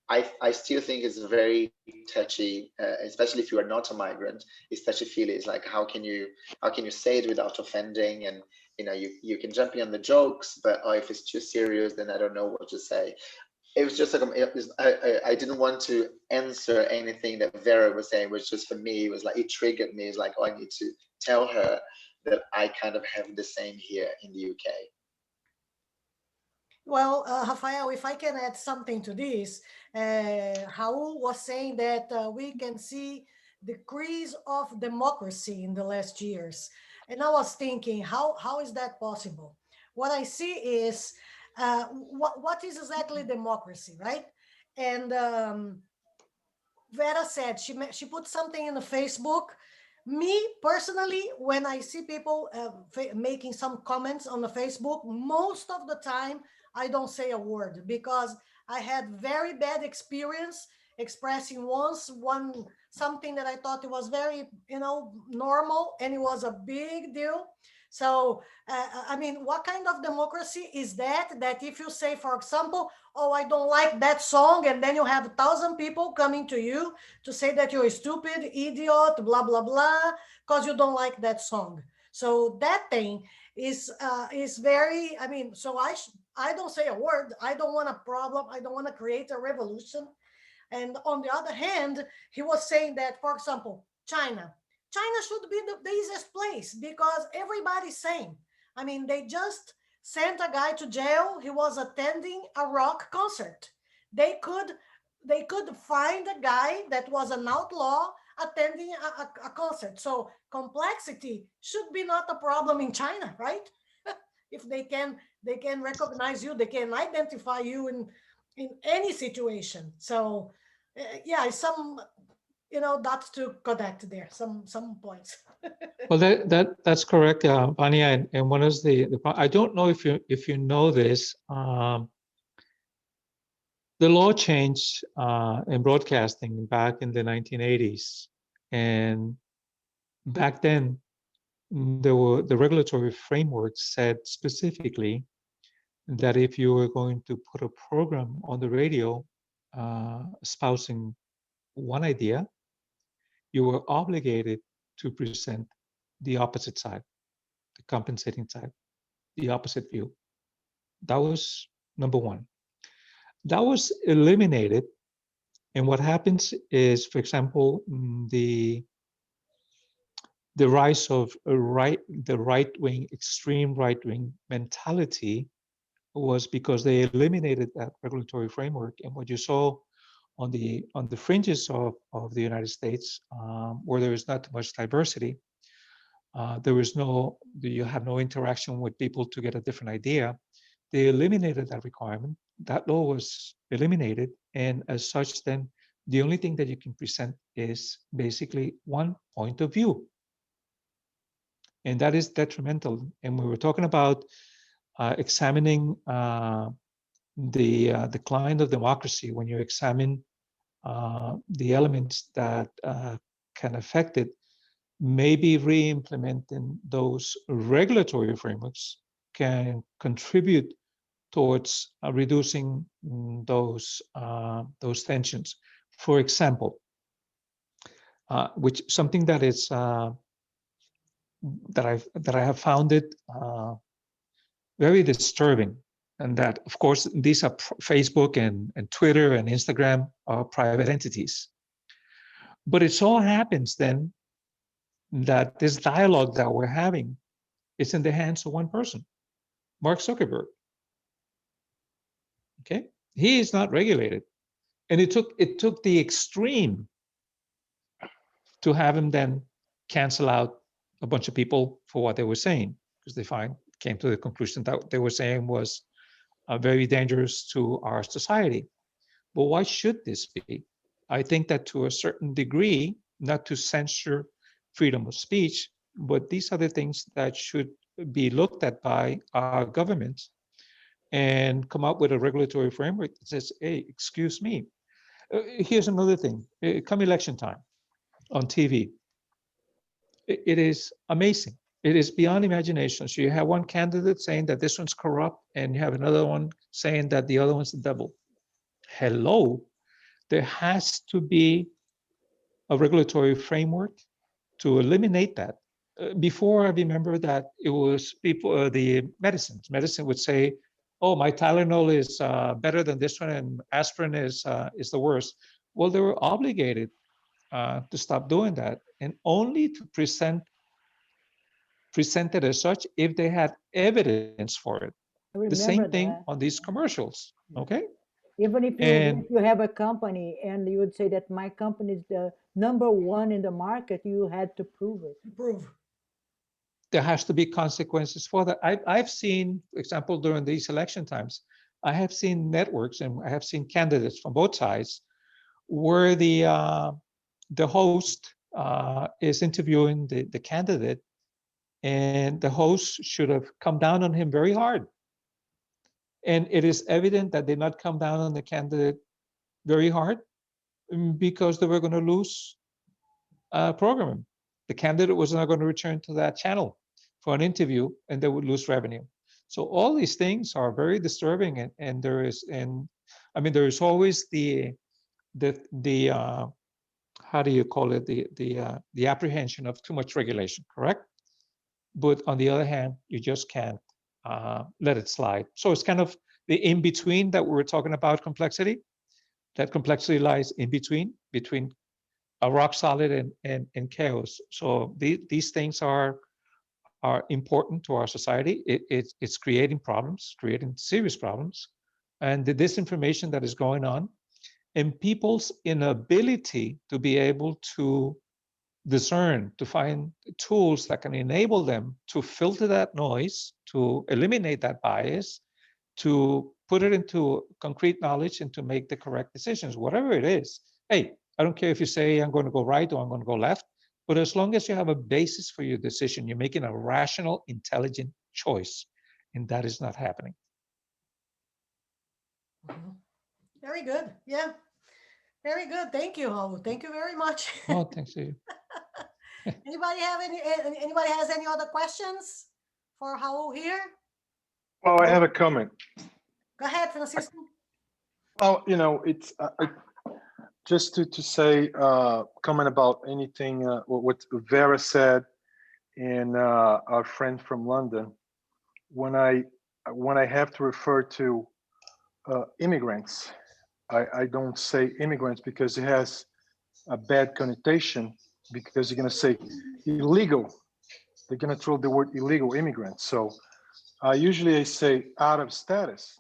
I still think it's very touchy, especially if you are not a migrant. It's touchy-feely. It's like, how can you say it without offending? And you can jump in on the jokes, but if it's too serious, then I don't know what to say. It was just like I didn't want to answer anything that Vera was saying. It was just, for me, it was like, it triggered me. It's like, oh, I need to tell her that I kind of have the same here in the UK. Well, Rafael, if I can add something to this, Raul was saying that we can see decrease of democracy in the last years. And I was thinking, how is that possible? What I see is, what is exactly democracy, right? And Vera said, she put something in the Facebook. Me personally, when I see people making some comments on the Facebook, most of the time I don't say a word, because I had very bad experience expressing once one something that I thought it was very, normal, and it was a big deal. So, I mean, what kind of democracy is that? That if you say, for example, oh, I don't like that song, and then you have 1,000 people coming to you to say that you're a stupid idiot, blah, blah, blah, because you don't like that song. So that thing is very, I mean, so I don't say a word. I don't want a problem. I don't want to create a revolution. And on the other hand, he was saying that, for example, China should be the easiest place because everybody's same. I mean, they just sent a guy to jail. He was attending a rock concert. They could they could find a guy that was an outlaw attending a concert. So complexity should be not a problem in China, right? If they can recognize you, they can identify you in any situation. So yeah, some dots to connect there, some points. Well, that's correct, Vania. And one is I don't know if you know this. The law changed in broadcasting back in the 1980s, and back then the regulatory framework said specifically that if you were going to put a program on the radio espousing one idea, you were obligated to present the opposite side, the compensating side, the opposite view. That was number one. That was eliminated. And what happens is, for example, the rise of the right-wing, extreme right-wing mentality was because they eliminated that regulatory framework. And what you saw on the fringes of the United States, where there is not much diversity, you have no interaction with people to get a different idea. They eliminated that requirement. That law was eliminated, and as such, then the only thing that you can present is basically one point of view, and that is detrimental. And we were talking about examining the decline of democracy. When you examine the elements that can affect it, maybe re-implementing those regulatory frameworks can contribute towards reducing those tensions. For example, which something that is that I have found it very disturbing, and that of course these are Facebook and Twitter and Instagram are private entities, but it so happens then that this dialogue that we're having is in the hands of one person, Mark Zuckerberg. Okay, he is not regulated, and it took the extreme to have him then cancel out a bunch of people for what they were saying, because they came to the conclusion that what they were saying was very dangerous to our society. But why should this be? I think that to a certain degree, not to censor freedom of speech, but these are the things that should be looked at by our governments and come up with a regulatory framework that says, hey, excuse me. Here's another thing. Come election time on TV, it is amazing. It is beyond imagination. So you have one candidate saying that this one's corrupt, and you have another one saying that the other one's the devil. Hello, there has to be a regulatory framework to eliminate that. Before, I remember that it was people, the medicine would say, oh, my Tylenol is better than this one, and aspirin is the worst. Well, they were obligated to stop doing that, and only to present it as such if they had evidence for it. The same thing on these commercials, okay? Even if you have a company and you would say that my company is the #1 in the market, you had to prove it. There has to be consequences for that. I've seen, for example, during these election times, I have seen networks and I have seen candidates from both sides where the host is interviewing the candidate, and the host should have come down on him very hard. And it is evident that they not come down on the candidate very hard because they were going to lose program him. The candidate was not going to return to that channel for an interview, and they would lose revenue. So all these things are very disturbing, and there is, I mean, there is always the how do you call it, the apprehension of too much regulation, correct? But on the other hand, you just can't let it slide. So it's kind of the in-between that we were talking about complexity. That complexity lies in between a rock solid and chaos. So these things are important to our society. It's creating problems, creating serious problems. And the disinformation that is going on, and people's inability to be able to discern, to find tools that can enable them to filter that noise, to eliminate that bias, to put it into concrete knowledge and to make the correct decisions, whatever it is. Hey, I don't care if you say I'm going to go right or I'm going to go left, but as long as you have a basis for your decision, you're making a rational, intelligent choice, and that is not happening. Very good. Yeah. Very good. Thank you, Raul. Thank you very much. Oh, thanks to you. Anybody has any other questions for Raul here? Oh, I have a comment. Go ahead, Francisco. Oh, you know, it's just to say, comment about anything what Vera said, and our friend from London. When I have to refer to immigrants, I don't say immigrants because it has a bad connotation, because you're going to say illegal. They're going to throw the word illegal immigrants. So usually I say out of status.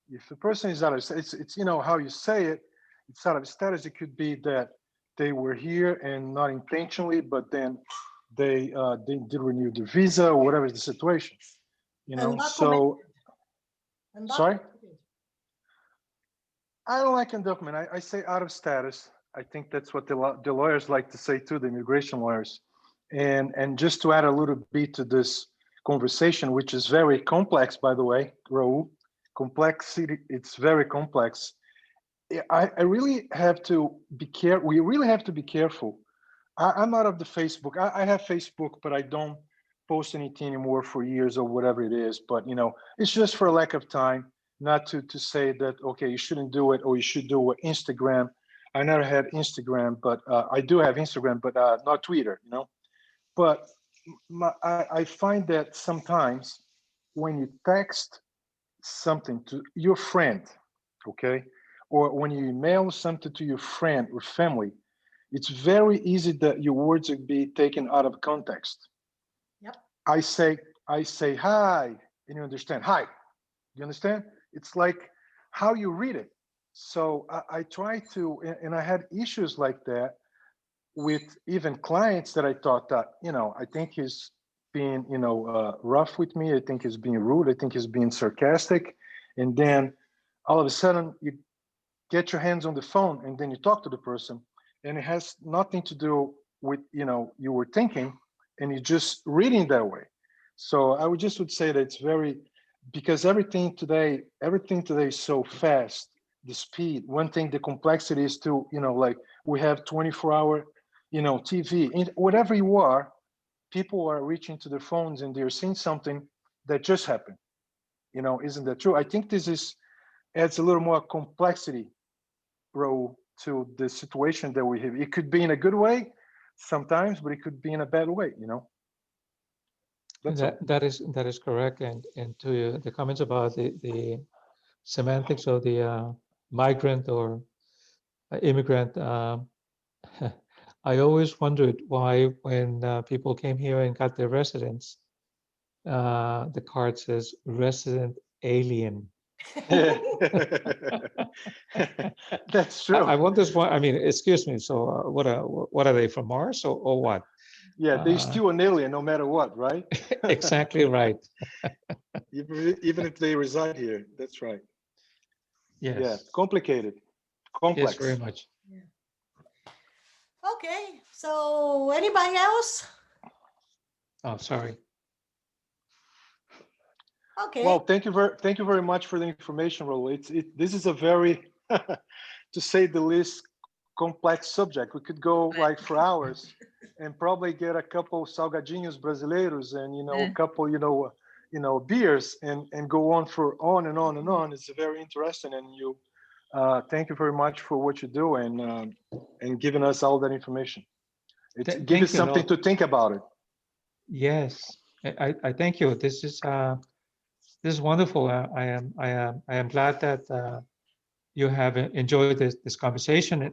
If the person is out of status, it's you know how you say it. It's out of status. It could be that they were here and not intentionally, but then they did renew the visa or whatever is the situation. You know, so sorry. I don't like undocumented. I say out of status. I think that's what the lawyers like to say too, the immigration lawyers. And just to add a little bit to this conversation, which is very complex, by the way, Raul, complexity, it's very complex. I really have to be careful. We really have to be careful. I'm out of the Facebook. I have Facebook, but I don't post anything anymore for years or whatever it is. But, you know, it's just for a lack of time, not to say that, okay, you shouldn't do it or you should do it. Instagram. I never had Instagram, but I do have Instagram, but not Twitter, you know. But I find that sometimes when you text something to your friend, okay, or when you email something to your friend or family, it's very easy that your words would be taken out of context. Yep. I say hi, and you understand hi. You understand? It's like how you read it. So I try to, and I had issues like that with even clients that I thought that, you know, I think he's being, you know, rough with me. I think he's being rude. I think he's being sarcastic. And then all of a sudden you get your hands on the phone and then you talk to the person, and it has nothing to do with, you know, you were thinking and you're just reading that way. So I would say that it's very, because everything today is so fast, the speed. One thing, the complexity is to, you know, like we have 24-hour, you know, TV, and whatever you are, people are reaching to their phones and they're seeing something that just happened. You know, isn't that true? I think this adds a little more complexity, bro, to the situation that we have. It could be in a good way sometimes, but it could be in a bad way, you know. That is correct. And to the comments about the semantics of the migrant or immigrant, I always wondered why when people came here and got their residence, the card says resident alien. That's true. I want this one. I mean, excuse me. So what are they, from Mars or what? Yeah, they still an alien no matter what, right? Exactly right. even if they reside here. That's right. Yes. Yeah, complicated, complex. Yes, very much. Yeah. Okay, so anybody else? Oh, sorry. Okay. Well, thank you very much for the information, Raul. This is a very, to say the least, complex subject. We could go like for hours and probably get a couple salgadinhos brasileiros and, you know, a couple, beers and go on for on and on and on. It's very interesting. And you, thank you very much for what you do and giving us all that information. It gives us something to think about it. Yes, I thank you. This is wonderful. I am glad that you have enjoyed this conversation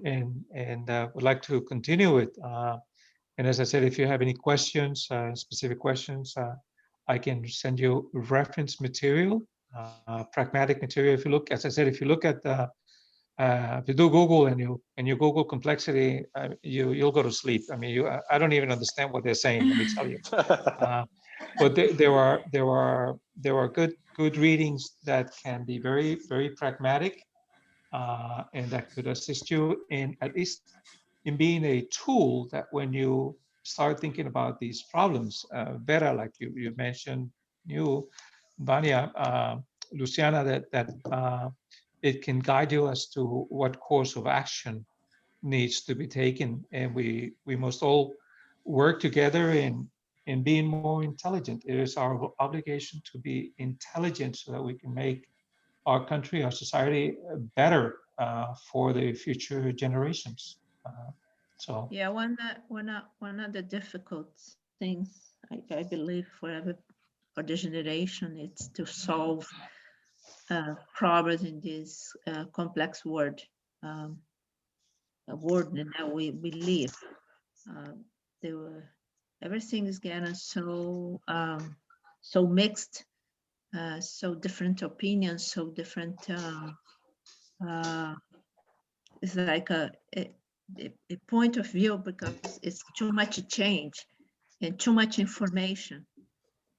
and would like to continue it. And as I said, if you have any questions, specific questions, I can send you reference material, pragmatic material. If you look, as I said, if you look at if you do Google and you Google complexity, you'll go to sleep. I mean, I don't even understand what they're saying. Let me tell you. But there are good readings that can be very, very pragmatic, and that could assist you in at least in being a tool that when you start thinking about these problems, Vera, like you mentioned, Vania, Luciana, that it can guide you as to what course of action needs to be taken, and we must all work together in being more intelligent. It is our obligation to be intelligent so that we can make our country, our society better for the future generations. So yeah, one of the difficult things I believe for the generation is to solve problems in this complex world. A world that we live. Everything is getting so so mixed, so different opinions, so different. It's like a point of view because it's too much change and too much information,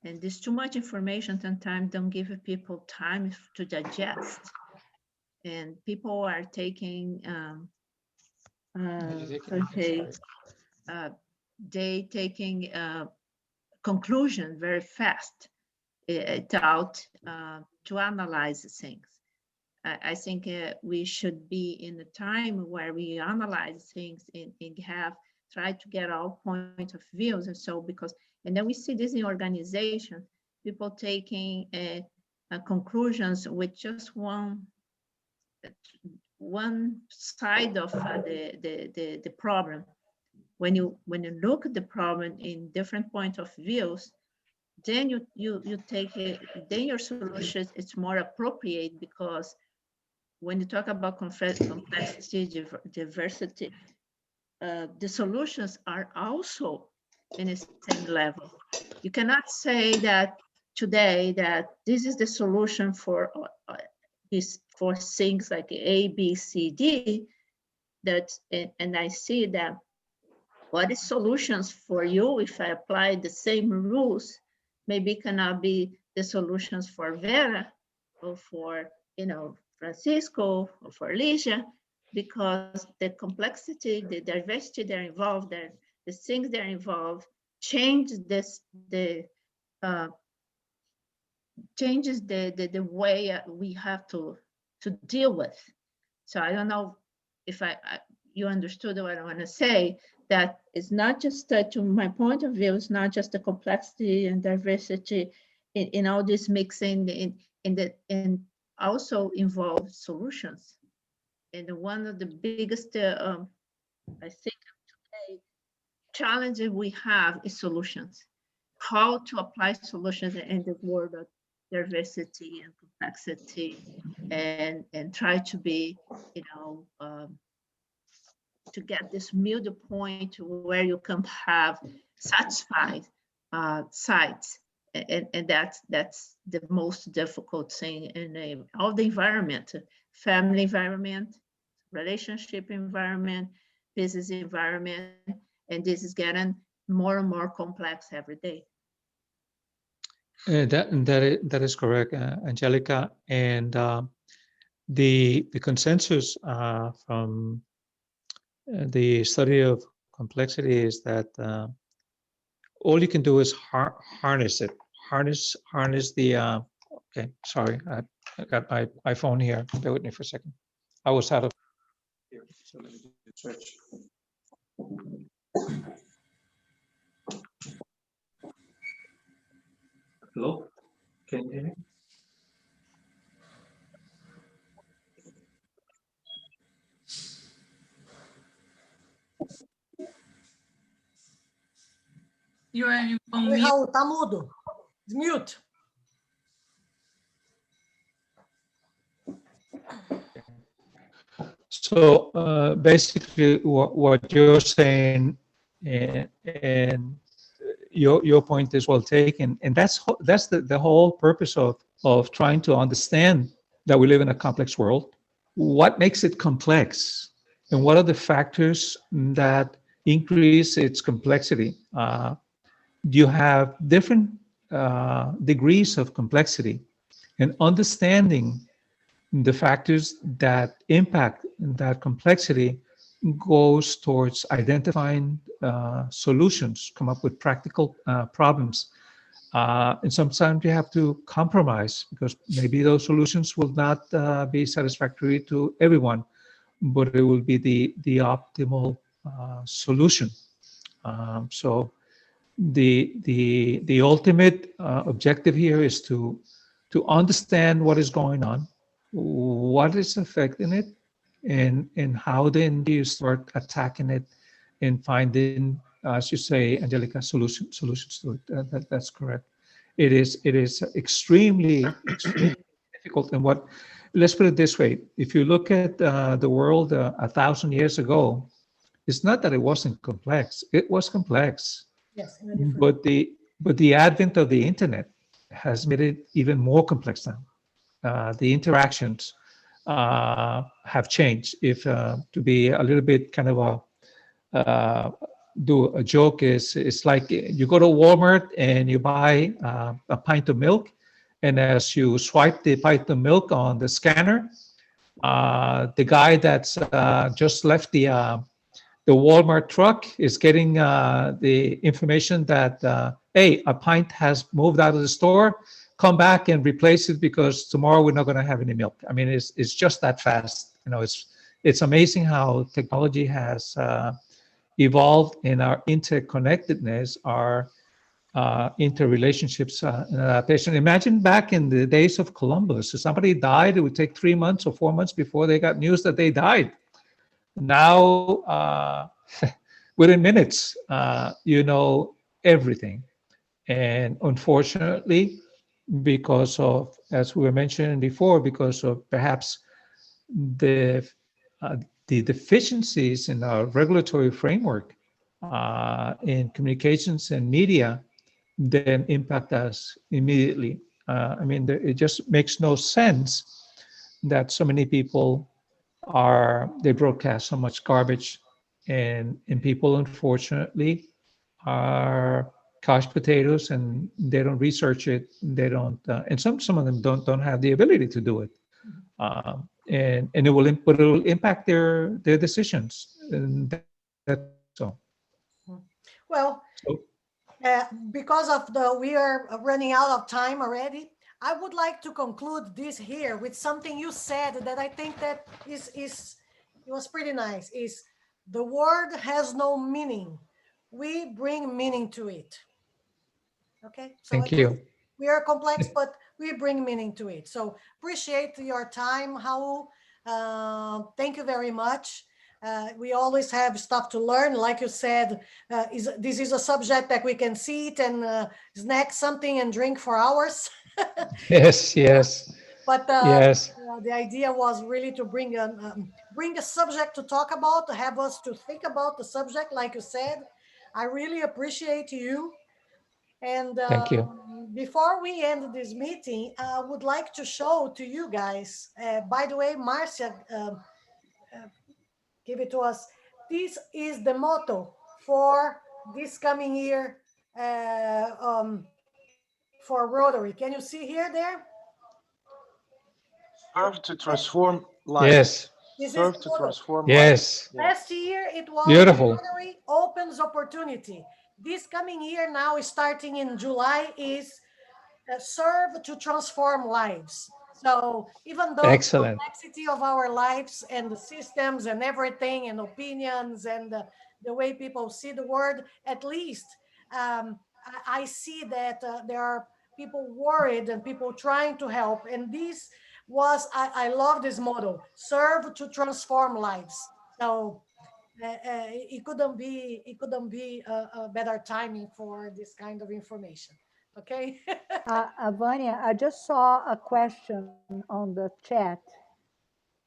and this too much information sometimes don't give people time to digest, and people are taking. They taking conclusion very fast without to analyze things. I think we should be in a time where we analyze things and try to get all point of views, and so and then we see this in organization, people taking conclusions with just one side of the problem. When you look at the problem in different point of views, then you take it, then your solution is more appropriate, because when you talk about complexity, diversity, the solutions are also in the same level. You cannot say that today that this is the solution for for things like A, B, C, D, and I see that what is solutions for you if I apply the same rules maybe cannot be the solutions for Vera or for Francisco or for Lígia, because the complexity, the diversity that are involved, the things that are involved changes the way we have to deal with. So I don't know if you understood what I want to say, that it's not just to my point of view, it's not just the complexity and diversity in all this mixing and also involves solutions. And one of the biggest, I think today, challenges we have is solutions. How to apply solutions in the world of diversity and complexity, and try to be, to get this middle point where you can have satisfied sites, and that's the most difficult thing in all the environment, family environment, relationship environment, business environment, and this is getting more and more complex every day. That is correct, Angelica, and the consensus from the study of complexity is that all you can do is harness it. Harness the. Okay, sorry, I got my phone here. Bear with me for a second. I was out of here. So let me Switch. Hello, can you hear me? You are on Oi, mute. Raul, tá mudo. Mute. So basically, what you're saying, and your point is well taken, and that's the whole purpose of trying to understand that we live in a complex world. What makes it complex, and what are the factors that increase its complexity? You have different degrees of complexity, and understanding the factors that impact that complexity goes towards identifying solutions, come up with practical problems. And sometimes you have to compromise because maybe those solutions will not be satisfactory to everyone, but it will be the optimal solution. So the ultimate objective here is to understand what is going on, what is affecting it, and how then do you start attacking it and finding, as you say, Angelica, solutions to it. That's correct. It is extremely difficult. And what, let's put it this way: if you look at the world 1,000 years ago, it's not that it wasn't complex; it was complex. Yes, in a different. But the advent of the internet has made it even more complex now. The interactions have changed. If to be a little bit kind of do a joke, is it's like you go to Walmart and you buy a pint of milk, and as you swipe the pint of milk on the scanner, the guy that's just left the Walmart truck is getting the information that, hey, a pint has moved out of the store, come back and replace it because tomorrow we're not going to have any milk. I mean, it's just that fast. You know, it's amazing how technology has evolved in our interconnectedness, our interrelationships and adaptation. Imagine back in the days of Columbus, if somebody died, it would take 3 months or 4 months before they got news that they died. Now, within minutes, you know everything. And unfortunately, because of, as we were mentioning before, because of perhaps the deficiencies in our regulatory framework in communications and media, then impact us immediately. I mean, it just makes no sense that so many people they broadcast so much garbage, and people unfortunately are couch potatoes, and they don't research it. They don't, and some of them don't have the ability to do it, and it will impact their decisions, and that's so. Well, So, because of we are running out of time already, I would like to conclude this here with something you said that I think that it was pretty nice. Is the word has no meaning. We bring meaning to it. Okay. So thank you. we are complex, but we bring meaning to it. So appreciate your time, Raul. Thank you very much. We always have stuff to learn. Like you said, this is a subject that we can sit and snack something and drink for hours. Yes. But Yes. the idea was really to bring a subject to talk about, to have us to think about the subject. Like you said, I really appreciate you. And Thank you. before we end this meeting, I would like to show to you guys. By the way, Marcia give it to us. This is the motto for this coming year for Rotary. Can you see here there? Serve to transform lives. Yes. This Serve is to the motto. transform Yes. lives. Last year it was Beautiful. Rotary opens opportunity. This coming year now, starting in July, is serve to transform lives. So even though Excellent. the complexity of our lives and the systems and everything and opinions and the way people see the world, at least I see that there are people worried and people trying to help. And this was, I love this motto, serve to transform lives. So it couldn't be a better timing for this kind of information. Okay. Vanya, I just saw a question on the chat.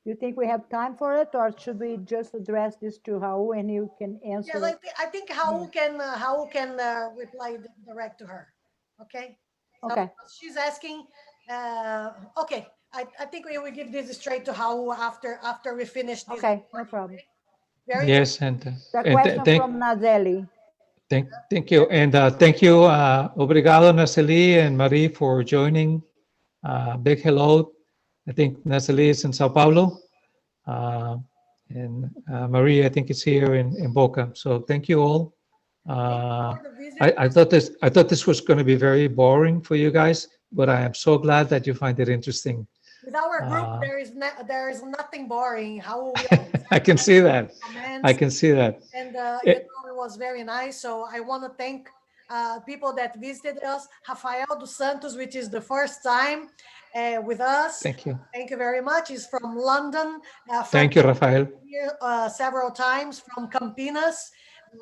You think we have time for it, or should we just address this to Raul and you can answer? Yes, I think Raul can reply direct to her. Okay. So Okay. she's asking. Okay. I think we will give this straight to Raul after we finish this. Okay, no problem. Very Yes, good. The question from Nazeli. Thank you. And thank you, obrigado, Nazeli and Marie, for joining. Big hello. I think Nazeli is in Sao Paulo. And Marie, I think, is here in Boca. So thank you all. I thought this was going to be very boring for you guys, but I am so glad that you find it interesting. With our group, there is nothing boring. How we I can see that. comments. I can see that. And it was very nice. So I want to thank people that visited us. Rafael dos Santos, which is the first time with us. Thank you. Thank you very much. He's from London. Thank you, Rafael. Here, several times from Campinas,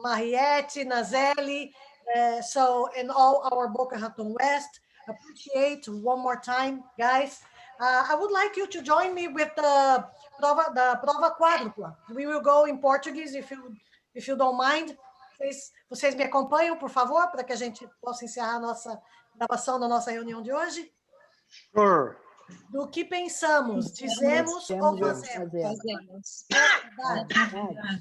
Mariette, Nazeli. And all our Boca Raton West. Appreciate one more time, guys. I would like you to join me with the prova quádrupla. We will go in Portuguese if you don't mind. Vocês me acompanham, por favor, para que a gente possa encerrar a nossa gravação da nossa reunião de hoje? Sure. Do que pensamos, dizemos ou fazemos.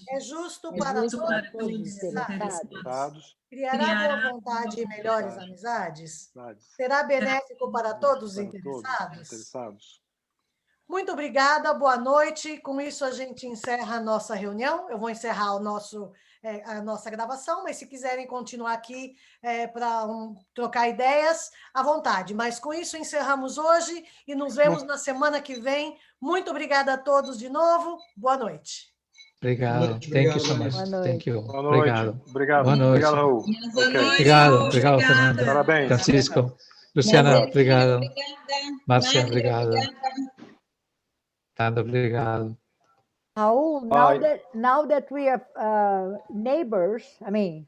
É justo para todos interessados. Criará boa vontade e melhores amizades. Será benéfico para todos os interessados. Muito obrigada, boa noite. Com isso, a gente encerra a nossa reunião. Eu vou encerrar a nossa gravação, mas se quiserem continuar aqui para trocar ideias, à vontade. Mas com isso, encerramos hoje e nos vemos na semana que vem. Muito obrigada a todos de novo. Boa noite. Obrigado. Thank you so much. Thank you. Boa noite. Obrigado. Boa noite. Obrigado, Raul. Obrigado, Fernanda. Parabéns. Francisco. Luciana, obrigado. Márcia, obrigado. Tando, obrigado. Raul, now that we are neighbors, I mean,